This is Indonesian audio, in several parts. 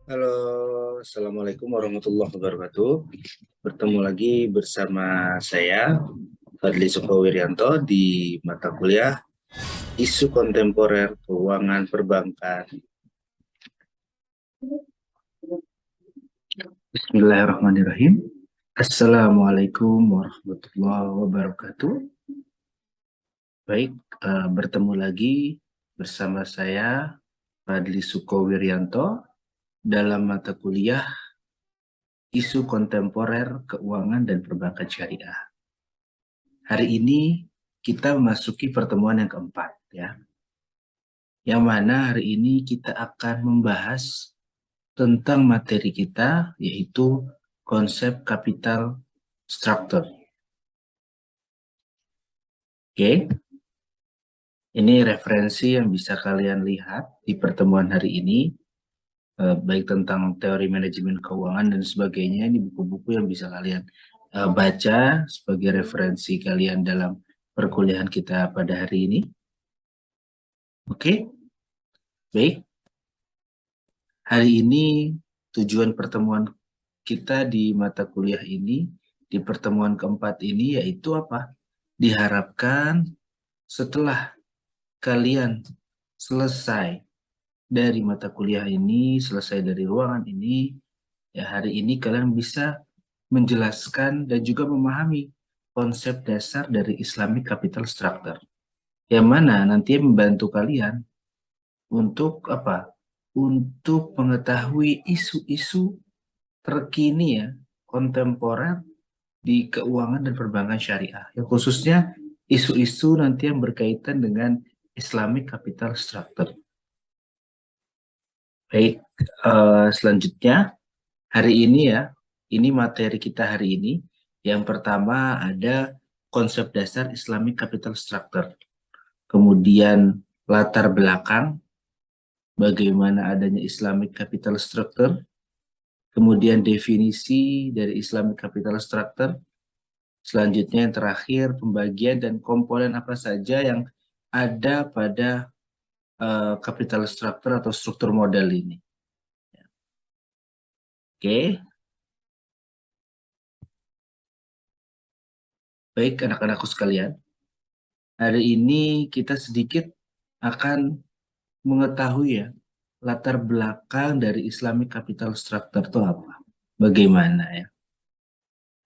Halo, Assalamualaikum warahmatullahi wabarakatuh. Bertemu lagi bersama saya, Fadli Sukovirianto, di mata kuliah Isu Kontemporer Keuangan Perbankan. Bismillahirrahmanirrahim. Assalamualaikum warahmatullahi wabarakatuh. Baik, bertemu lagi bersama saya, Fadli Sukovirianto, dalam mata kuliah Isu Kontemporer Keuangan dan Perbankan Syariah. Hari ini kita memasuki pertemuan yang keempat, ya. Yang mana hari ini kita akan membahas tentang materi kita, yaitu konsep capital structure. Oke, ini referensi yang bisa kalian lihat di pertemuan hari ini, baik tentang teori manajemen keuangan dan sebagainya. Ini buku-buku yang bisa kalian baca sebagai referensi kalian dalam perkuliahan kita pada hari ini. Oke, baik. Hari ini tujuan pertemuan kita di mata kuliah ini, di pertemuan keempat ini, yaitu apa? Diharapkan setelah kalian selesai dari mata kuliah ini, selesai dari ruangan ini, ya hari ini kalian bisa menjelaskan dan juga memahami konsep dasar dari Islamic Capital Structure, yang mana nanti membantu kalian untuk apa? Untuk mengetahui isu-isu terkini ya, kontemporer di keuangan dan perbankan syariah. Yang khususnya isu-isu nanti yang berkaitan dengan Islamic Capital Structure. Baik, selanjutnya hari ini ya, ini materi kita hari ini. Yang pertama ada konsep dasar Islamic Capital Structure. Kemudian latar belakang bagaimana adanya Islamic Capital Structure. Kemudian definisi dari Islamic Capital Structure. Selanjutnya yang terakhir pembagian dan komponen apa saja yang ada pada capital structure atau struktur modal ini. Oke, baik anak-anakku sekalian. Hari ini kita sedikit akan mengetahui ya latar belakang dari Islamic Capital Structure itu apa, bagaimana ya.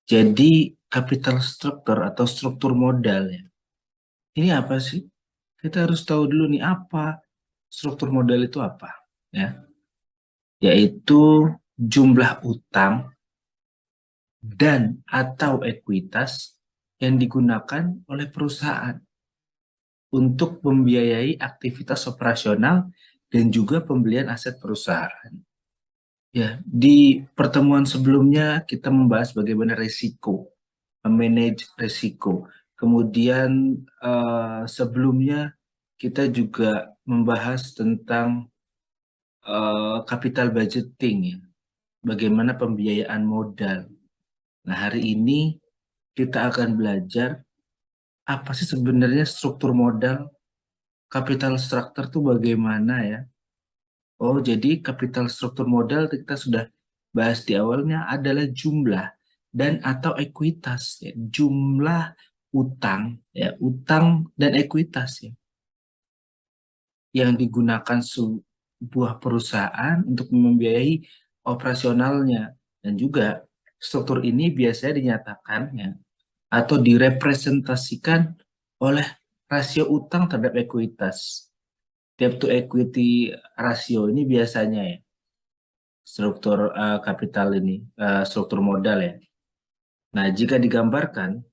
Jadi capital structure atau struktur modal ya. Ini apa sih? Kita harus tahu dulu nih apa struktur modal itu apa, ya. Yaitu jumlah utang dan atau ekuitas yang digunakan oleh perusahaan untuk membiayai aktivitas operasional dan juga pembelian aset perusahaan. Ya, di pertemuan sebelumnya kita membahas bagaimana risiko, manage risiko. Kemudian sebelumnya kita juga membahas tentang capital budgeting ya, bagaimana pembiayaan modal. Nah, hari ini kita akan belajar apa sih sebenarnya struktur modal, capital structure itu bagaimana ya. Oh, jadi capital struktur modal kita sudah bahas di awalnya adalah jumlah dan atau ekuitas ya. Jumlah utang ya, utang dan ekuitas ya yang digunakan sebuah perusahaan untuk membiayai operasionalnya, dan juga struktur ini biasanya dinyatakan ya atau direpresentasikan oleh rasio utang terhadap ekuitas. Debt to equity rasio ini biasanya ya struktur kapital ini, struktur modal ya. Nah, jika digambarkan,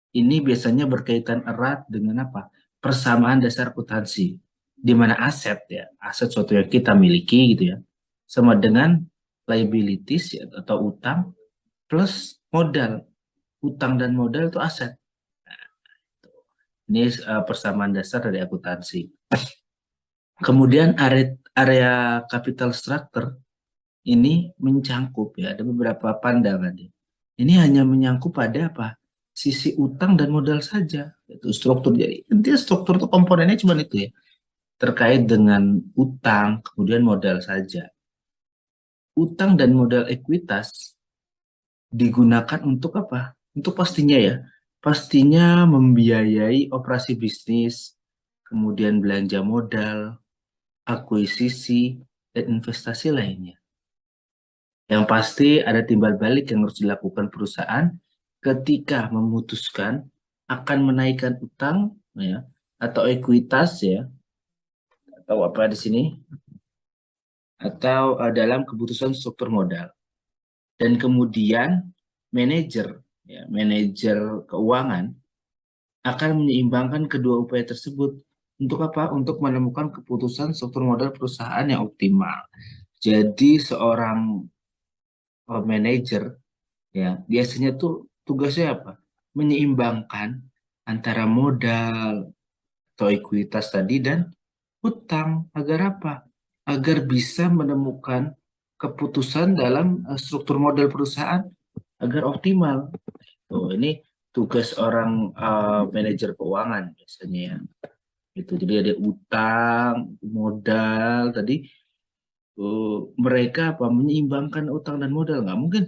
ini biasanya berkaitan erat dengan apa? Persamaan dasar akuntansi, di mana aset ya, aset suatu yang kita miliki gitu ya, sama dengan liabilities ya, atau utang plus modal. Utang dan modal itu aset. Ini persamaan dasar dari akuntansi. Kemudian area capital structure ini mencangkup ya, ada beberapa pandangan ya. Ini hanya menyangkut pada apa? Sisi utang dan modal saja. Itu struktur. Jadi intinya struktur itu komponennya cuma itu ya. Terkait dengan utang, kemudian modal saja. utang dan modal ekuitas digunakan untuk apa? Untuk pastinya ya, pastinya membiayai operasi bisnis, kemudian belanja modal, akuisisi, dan investasi lainnya. Yang pasti ada timbal balik yang harus dilakukan perusahaan ketika memutuskan akan menaikkan utang ya atau ekuitas ya atau apa di sini atau dalam keputusan struktur modal. Dan kemudian manajer manajer keuangan akan menyeimbangkan kedua upaya tersebut untuk apa? Untuk menemukan keputusan struktur modal perusahaan yang optimal. Jadi seorang manajer ya biasanya tuh tugasnya apa? Menyeimbangkan antara modal atau ekuitas tadi dan hutang agar apa? Agar bisa menemukan keputusan dalam struktur modal perusahaan agar optimal. Tuh, ini tugas orang manajer keuangan biasanya ya. Itu jadi ada utang, modal tadi mereka apa menyeimbangkan utang dan modal nggak mungkin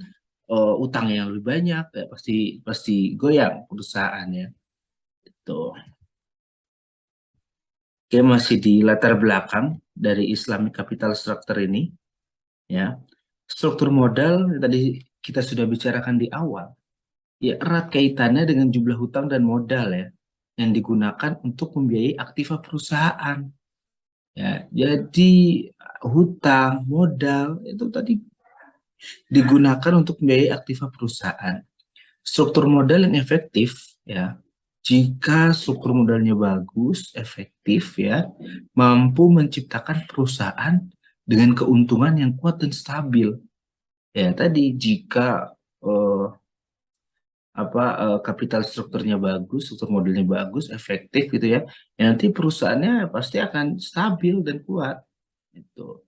utang yang lebih banyak ya pasti pasti goyang perusahaan ya. Itu. Oke, masih di latar belakang dari Islamic Capital Structure ini ya. Struktur modal yang tadi kita sudah bicarakan di awal ya erat kaitannya dengan jumlah hutang dan modal ya yang digunakan untuk membiayai aktiva perusahaan. Ya, jadi hutang, modal itu tadi digunakan untuk membiayai aktiva perusahaan. Struktur modal yang efektif ya, jika struktur modalnya bagus, efektif ya, mampu menciptakan perusahaan dengan keuntungan yang kuat dan stabil. Ya, tadi jika eh, kapital strukturnya bagus, struktur modelnya bagus, efektif gitu ya, ya nanti perusahaannya pasti akan stabil dan kuat. Itu.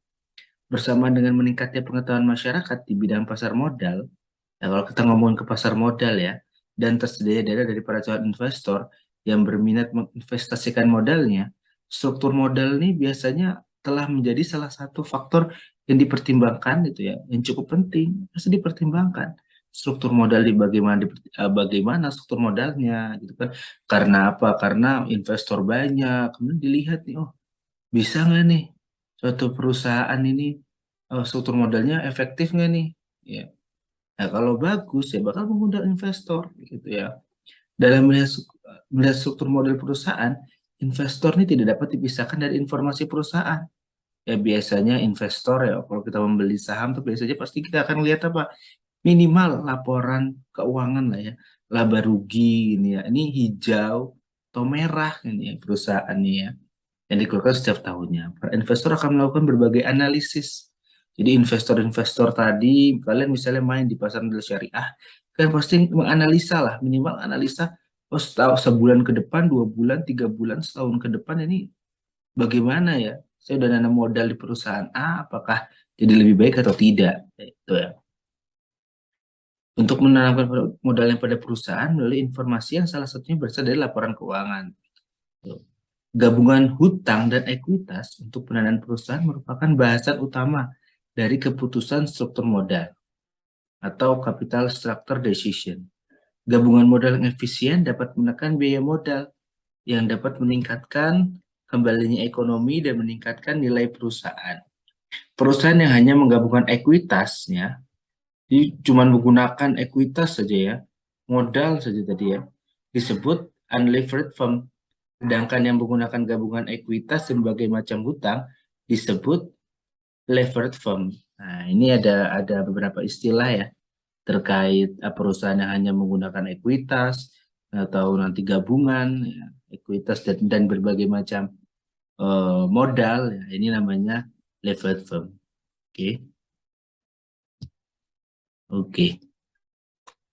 Bersama dengan meningkatnya pengetahuan masyarakat di bidang pasar modal, ya kalau kita ngomong ke pasar modal ya, dan tersedia dana dari para calon investor yang berminat menginvestasikan modalnya, struktur modal ini biasanya telah menjadi salah satu faktor yang dipertimbangkan gitu ya, yang cukup penting, harus dipertimbangkan struktur modal bagaimana struktur modalnya gitu kan. Karena apa? Karena investor banyak, kemudian dilihat nih, oh bisa nggak nih suatu perusahaan ini struktur modalnya efektif nggak nih? Ya. Nah, kalau bagus ya bakal mengundang investor gitu ya. Dalam melihat struktur model perusahaan, investor ini tidak dapat dipisahkan dari informasi perusahaan. Ya biasanya investor ya kalau kita membeli saham tuh biasanya pasti kita akan lihat apa? Minimal laporan keuangan lah ya. Laba rugi ini ya. Ini hijau atau merah ini ya perusahaan ini ya yang dikeluarkan setiap tahunnya. Para investor akan melakukan berbagai analisis. Jadi investor-investor tadi, kalian misalnya main di pasar modal syariah, kan pasti menganalisa lah, minimal analisa, oh setahun, sebulan ke depan, 2 bulan, 3 bulan, setahun ke depan ini bagaimana ya? Saya udah nanam modal di perusahaan A, apakah jadi lebih baik atau tidak? Itu ya. Untuk menanamkan modalnya pada perusahaan melalui informasi yang salah satunya berasal dari laporan keuangan. Gabungan hutang dan ekuitas untuk pendanaan perusahaan merupakan bahasan utama dari keputusan struktur modal atau capital structure decision. Gabungan modal yang efisien dapat menekan biaya modal yang dapat meningkatkan kembalinya ekonomi dan meningkatkan nilai perusahaan. Perusahaan yang hanya menggabungkan ekuitasnya, jadi cuma menggunakan ekuitas saja ya, modal saja tadi ya, disebut unlevered firm. Sedangkan yang menggunakan gabungan ekuitas dan berbagai macam hutang disebut levered firm. Nah, ini ada beberapa istilah ya terkait perusahaan yang hanya menggunakan ekuitas atau nanti gabungan ya, ekuitas dan berbagai macam modal ya, ini namanya levered firm. Oke. Oke.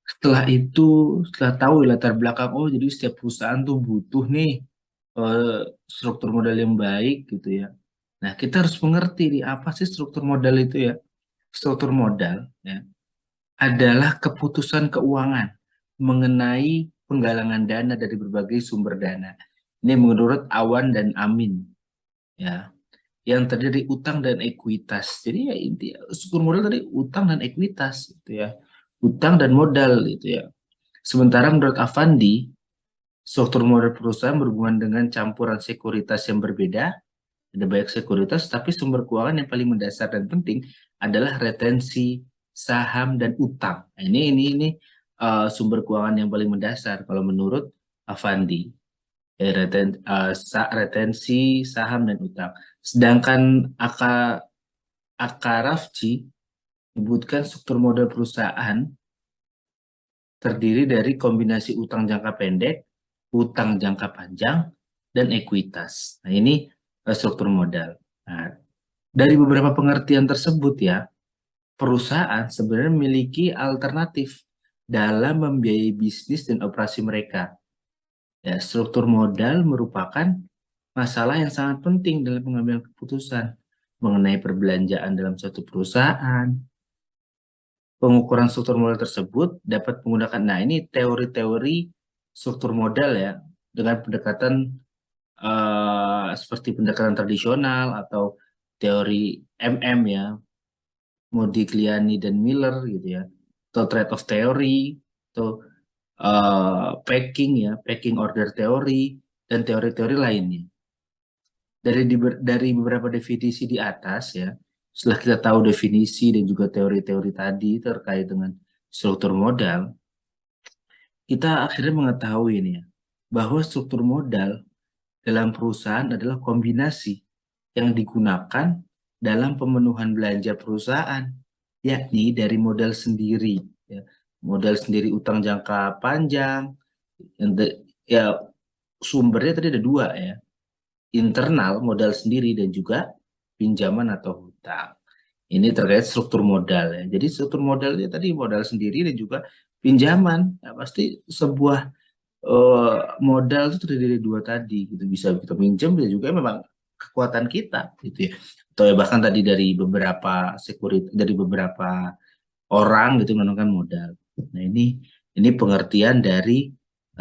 Setelah itu, setelah tahu latar belakang, oh jadi setiap perusahaan tuh butuh nih struktur modal yang baik gitu ya. Nah, kita harus mengerti nih apa sih struktur modal itu ya. Struktur modal ya adalah keputusan keuangan mengenai penggalangan dana dari berbagai sumber dana. Ini menurut Awan dan Amin ya. yang terdiri dari utang dan ekuitas. Jadi ya inti struktur modal tadi utang dan ekuitas gitu ya. Utang dan modal gitu ya. Sementara menurut Avandi, struktur modal perusahaan berhubungan dengan campuran sekuritas yang berbeda. Ada banyak sekuritas, tapi sumber keuangan yang paling mendasar dan penting adalah retensi saham dan utang. Nah, sumber keuangan yang paling mendasar kalau menurut Avandi. Retensi saham dan utang. Sedangkan Akarafci menyebutkan struktur modal perusahaan terdiri dari kombinasi utang jangka pendek, utang jangka panjang, dan ekuitas. Nah, ini struktur modal. Nah, dari beberapa pengertian tersebut ya, perusahaan sebenarnya memiliki alternatif dalam membiayai bisnis dan operasi mereka. Ya, struktur modal merupakan masalah yang sangat penting dalam pengambilan keputusan mengenai perbelanjaan dalam suatu perusahaan. Pengukuran struktur modal tersebut dapat menggunakan, nah ini teori-teori struktur modal ya, dengan pendekatan seperti pendekatan tradisional atau teori MM ya, Modigliani dan Miller gitu ya, atau trade-off theory, atau packing order teori, dan teori-teori lainnya. Dari beberapa definisi di atas ya, setelah kita tahu definisi dan juga teori-teori tadi terkait dengan struktur modal, kita akhirnya mengetahui ini ya, bahwa struktur modal dalam perusahaan adalah kombinasi yang digunakan dalam pemenuhan belanja perusahaan, yakni dari modal sendiri, ya. Modal sendiri utang jangka panjang, ya sumbernya tadi ada dua ya, internal modal sendiri dan juga pinjaman atau hutang. Ini terkait struktur modal ya. Jadi struktur modalnya tadi modal sendiri dan juga pinjaman. Ya, pasti sebuah modal itu terdiri dari dua tadi gitu, bisa kita pinjam dan juga memang kekuatan kita gitu ya, atau ya bahkan tadi dari beberapa dari beberapa orang gitu menentukan modal. Nah ini pengertian dari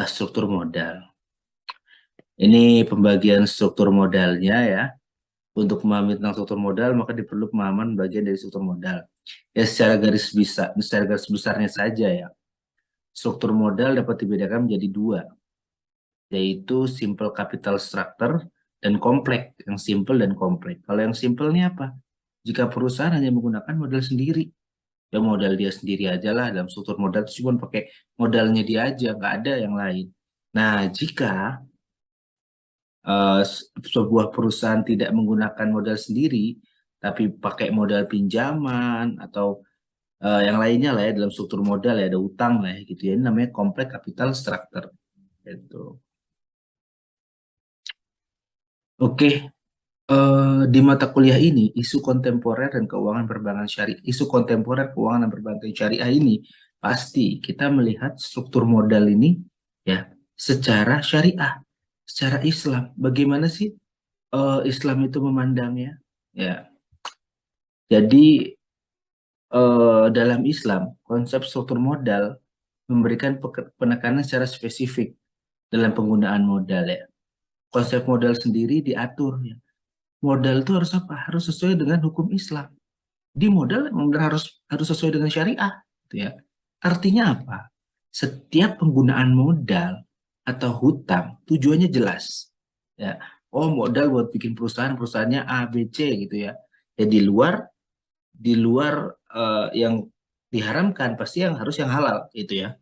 struktur modal. Ini pembagian struktur modalnya ya. Untuk memahami tentang struktur modal maka diperlukan pemahaman bagian dari struktur modal ya, secara garis besarnya saja ya. Struktur modal dapat dibedakan menjadi dua, yaitu simple capital structure dan kompleks. Yang simple dan kompleks. Kalau yang simple ini apa? Jika perusahaan hanya menggunakan modal sendiri, ya modal dia sendiri aja lah, dalam struktur modal itu cuma pakai modalnya dia aja, nggak ada yang lain. Nah, jika sebuah perusahaan tidak menggunakan modal sendiri, tapi pakai modal pinjaman atau yang lainnya lah ya, dalam struktur modal ya ada utang lah ya, gitu ya, ini namanya kompleks capital structure gitu. Oke, di mata kuliah ini, isu kontemporer dan keuangan perbankan syariah, isu kontemporer keuangan dan perbankan syariah ini, pasti kita melihat struktur modal ini ya secara syariah, secara Islam. Bagaimana sih Islam itu memandangnya? Ya, jadi dalam Islam, konsep struktur modal memberikan penekanan secara spesifik dalam penggunaan modal ya. Konsep modal sendiri diatur ya. Modal itu harus apa? Harus sesuai dengan hukum Islam. Di modal harus sesuai dengan syariah, gitu ya. Artinya apa? Setiap penggunaan modal atau hutang tujuannya jelas. Ya. Oh, modal buat bikin perusahaannya A, B, C gitu ya. Ya di luar yang diharamkan pasti yang halal gitu ya.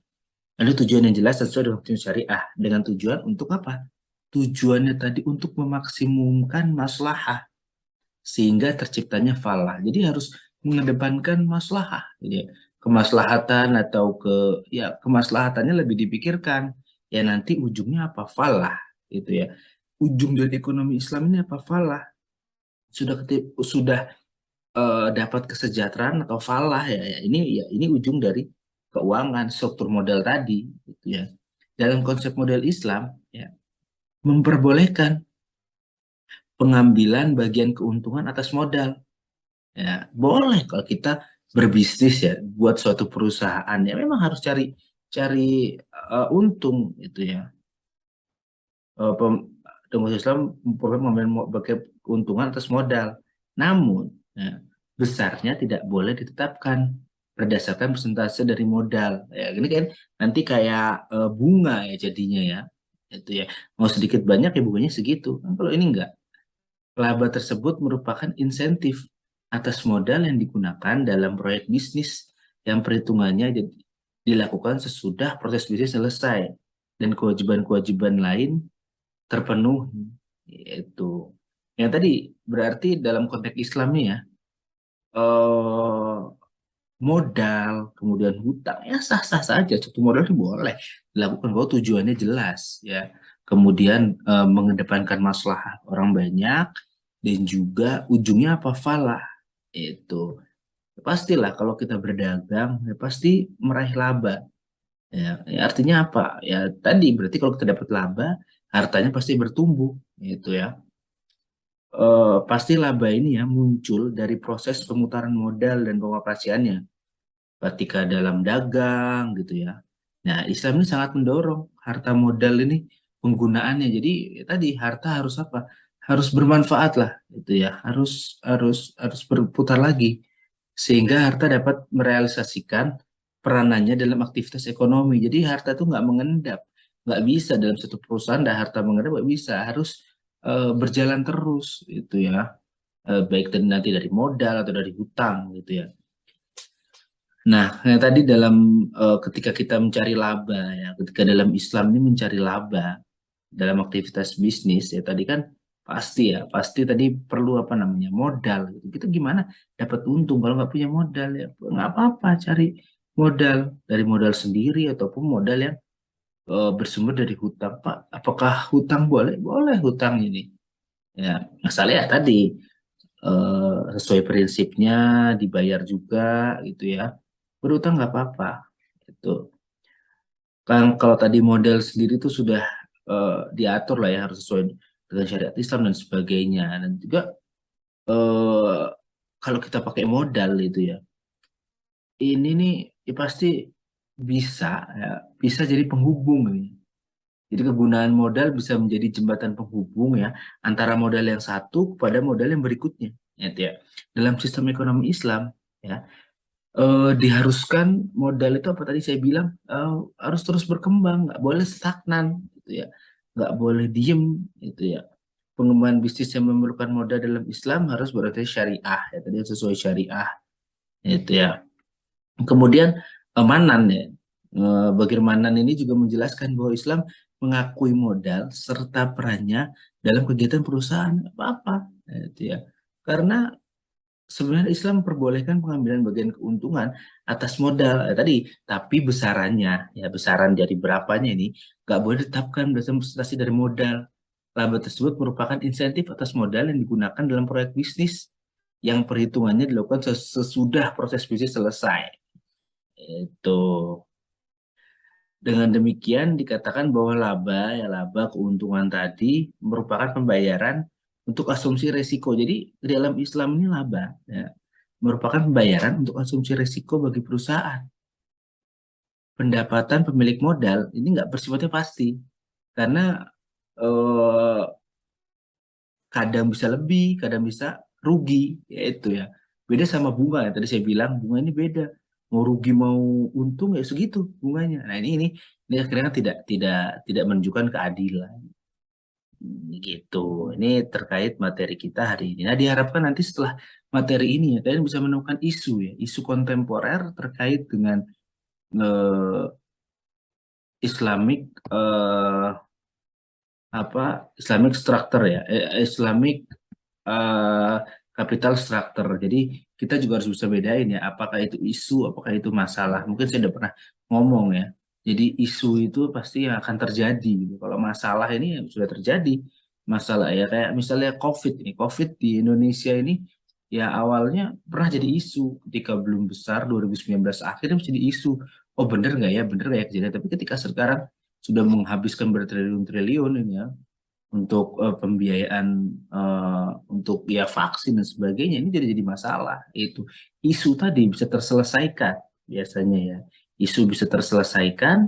Ada tujuan yang jelas sesuai dengan hukum syariah, dengan tujuan untuk apa? Tujuannya tadi untuk memaksimumkan maslahah sehingga terciptanya falah. Jadi harus mengedepankan maslahah, gitu ya. Kemaslahatan atau kemaslahatannya lebih dipikirkan. Ya nanti ujungnya apa? Falah gitu ya. Ujung dari ekonomi Islam ini apa? Falah. Sudah dapat kesejahteraan atau falah ini ujung dari keuangan struktur modal tadi gitu ya. Dalam konsep model Islam ya, memperbolehkan pengambilan bagian keuntungan atas modal. Ya, boleh kalau kita berbisnis ya, buat suatu perusahaan ya memang harus cari cari untung gitu ya. Dengan Islam memperbolehkan mengambil keuntungan atas modal. Namun, ya, besarnya tidak boleh ditetapkan berdasarkan persentase dari modal. Ya, ini kan nanti kayak bunga ya jadinya ya. Itu ya. Mau sedikit banyak ya bunganya segitu. Kan kalau ini enggak. Laba tersebut merupakan insentif atas modal yang digunakan dalam proyek bisnis yang perhitungannya dilakukan sesudah proses bisnis selesai dan kewajiban-kewajiban lain terpenuhi. Yaitu yang tadi berarti dalam konteks Islam nih ya, eh, modal, kemudian hutang, ya sah-sah saja. Satu modal itu boleh dilakukan kalau tujuannya jelas, ya. Kemudian mengedepankan maslahat orang banyak dan juga ujungnya apa falah. Itu pastilah kalau kita berdagang, ya pasti meraih laba. Ya, artinya apa? Ya tadi berarti kalau kita dapat laba, hartanya pasti bertumbuh, itu ya. Pasti laba ini ya muncul dari proses pemutaran modal dan pengoperasiannya ketika dalam dagang gitu ya. Nah, Islam ini sangat mendorong harta modal ini penggunaannya. Jadi ya tadi harta harus apa? Harus bermanfaat lah gitu ya. Harus berputar lagi sehingga harta dapat merealisasikan peranannya dalam aktivitas ekonomi. Jadi harta itu nggak mengendap, nggak bisa dalam satu perusahaan ada harta mengendap nggak bisa, harus berjalan terus itu ya. Baik nanti dari modal atau dari hutang gitu ya. Nah, yang tadi dalam ketika kita mencari laba ya, ketika dalam Islam ini mencari laba dalam aktivitas bisnis ya tadi kan pasti tadi perlu apa namanya modal gitu. Kita gimana dapat untung kalau nggak punya modal ya nggak apa-apa cari modal dari modal sendiri ataupun modal yang bersumber dari hutang. Pak, apakah hutang boleh? Boleh hutang ini. Ya, masalahnya tadi sesuai prinsipnya dibayar juga gitu ya. Berutang nggak apa-apa. Itu kan kalau tadi model sendiri itu sudah diatur lah ya harus sesuai dengan syariat Islam dan sebagainya. Dan juga eh, kalau kita pakai modal itu ya, ini nih ya pasti bisa ya, bisa jadi penghubung nih. Jadi kegunaan modal bisa menjadi jembatan penghubung ya antara modal yang satu kepada modal yang berikutnya. Ya, ya. Dalam sistem ekonomi Islam ya diharuskan modal itu apa tadi saya bilang harus terus berkembang, nggak boleh stagnan, gitu ya, nggak boleh diem, gitu ya. Pengembangan bisnis yang memerlukan modal dalam Islam harus berarti syariah, ya tadi sesuai syariah, itu ya. Kemudian manan ya, Bagir Manan ini juga menjelaskan bahwa Islam mengakui modal serta perannya dalam kegiatan perusahaan, apa-apa, itu ya. Karena sebenarnya Islam memperbolehkan pengambilan bagian keuntungan atas modal tadi, tapi besarannya, ya besaran dari berapanya ini nggak boleh ditetapkan berdasarkan presentasi dari modal. Laba tersebut merupakan insentif atas modal yang digunakan dalam proyek bisnis yang perhitungannya dilakukan sesudah proses bisnis selesai. Itu. Dengan demikian dikatakan bahwa laba keuntungan tadi merupakan pembayaran untuk asumsi resiko. Jadi di dalam Islam ini laba ya, merupakan pembayaran untuk asumsi resiko bagi perusahaan. Pendapatan pemilik modal ini nggak bersifatnya pasti karena eh, kadang bisa lebih, kadang bisa rugi, yaitu ya. Beda sama bunga ya. Tadi saya bilang bunga ini beda. Mau rugi mau untung ya segitu bunganya. Nah ini akhirnya kan tidak menunjukkan keadilan. Gitu. Ini terkait materi kita hari ini. Nah, diharapkan nanti setelah materi ini ya kalian bisa menemukan isu ya, isu kontemporer terkait dengan eh, Islamic Islamic structure ya, Islamic eh, capital structure. Jadi kita juga harus bisa bedain ya, apakah itu isu, apakah itu masalah. Mungkin saya udah pernah ngomong ya. Jadi isu itu pasti yang akan terjadi, gitu. Kalau masalah ini ya sudah terjadi. Masalah ya kayak misalnya COVID ini, COVID di Indonesia ini ya awalnya pernah jadi isu ketika belum besar 2019 akhirnya menjadi isu. Oh bener nggak ya, bener nggak ya kejadian. Tapi ketika sekarang sudah menghabiskan bertriliun-triliun ini ya untuk pembiayaan untuk ya vaksin dan sebagainya ini jadi masalah itu isu tadi bisa terselesaikan biasanya ya isu bisa terselesaikan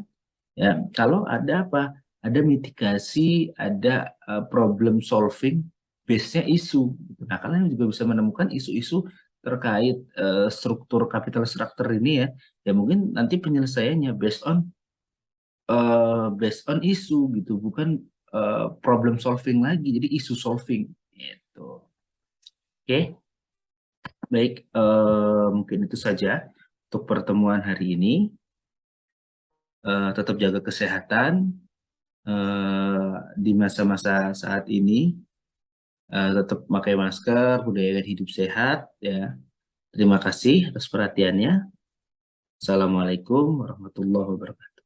ya kalau ada apa ada mitigasi ada problem solving base-nya isu. Nah, kalian juga bisa menemukan isu-isu terkait struktur capital structure ini ya. Ya mungkin nanti penyelesaiannya based on isu gitu, bukan problem solving lagi, jadi isu solving gitu. Oke, baik, mungkin itu saja untuk pertemuan hari ini. Tetap jaga kesehatan di masa-masa saat ini. Tetap pakai masker, budayakan hidup sehat ya. Terima kasih atas perhatiannya. Assalamualaikum warahmatullahi wabarakatuh.